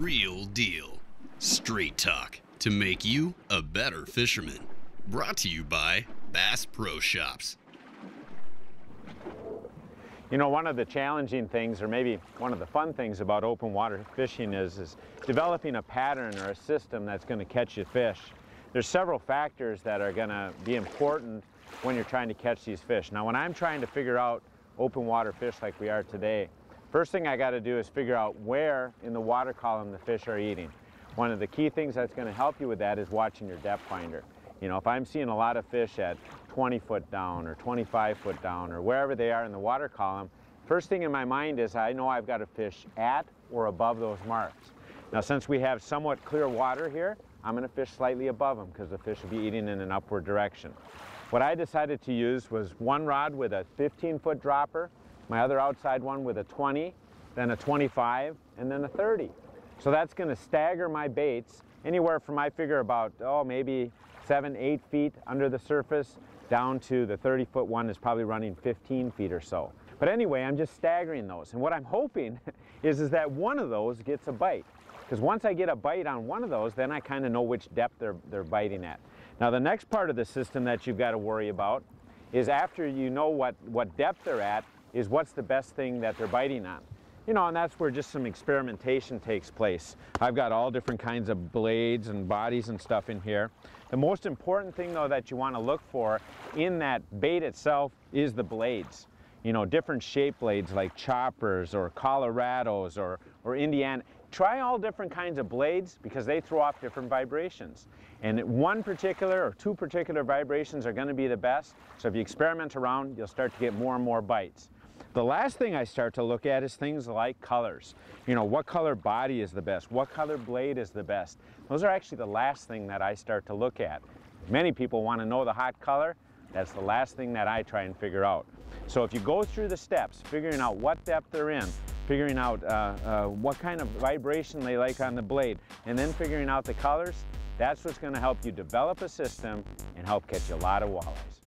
real deal. Straight talk to make you a better fisherman. Brought to you by Bass Pro Shops. You know, one of the challenging things, or maybe one of the fun things about open water fishing is developing a pattern or a system that's going to catch you fish. There's several factors that are going to be important when you're trying to catch these fish. Now, when I'm trying to figure out open water fish like we are today, first thing I got to do is figure out where in the water column the fish are eating. One of the key things that's going to help you with that is watching your depth finder. You know, if I'm seeing a lot of fish at 20 foot down or 25 foot down or wherever they are in the water column, first thing in my mind is I know I've got to fish at or above those marks. Now, since we have somewhat clear water here, I'm going to fish slightly above them because the fish will be eating in an upward direction. What I decided to use was one rod with a 15-foot dropper, my other outside one with a 20, then a 25, and then a 30. So that's going to stagger my baits anywhere from, I figure, about, maybe 7-8 feet under the surface down to the 30-foot one is probably running 15 feet or so. But anyway, I'm just staggering those. And what I'm hoping is that one of those gets a bite. Because once I get a bite on one of those, then I kind of know which depth they're biting at. Now, the next part of the system that you've got to worry about is after you know what depth they're at, is what's the best thing that they're biting on. You know, and that's where just some experimentation takes place. I've got all different kinds of blades and bodies and stuff in here. The most important thing, though, that you want to look for in that bait itself is the blades. You know, different shape blades like choppers or Colorados or Indiana. Try all different kinds of blades because they throw off different vibrations. And one particular or two particular vibrations are going to be the best. So if you experiment around, you'll start to get more and more bites. The last thing I start to look at is things like colors. You know, what color body is the best? What color blade is the best? Those are actually the last thing that I start to look at. Many people want to know the hot color. That's the last thing that I try and figure out. So if you go through the steps, figuring out what depth they're in, figuring out what kind of vibration they like on the blade, and then figuring out the colors, that's what's going to help you develop a system and help catch a lot of walleyes.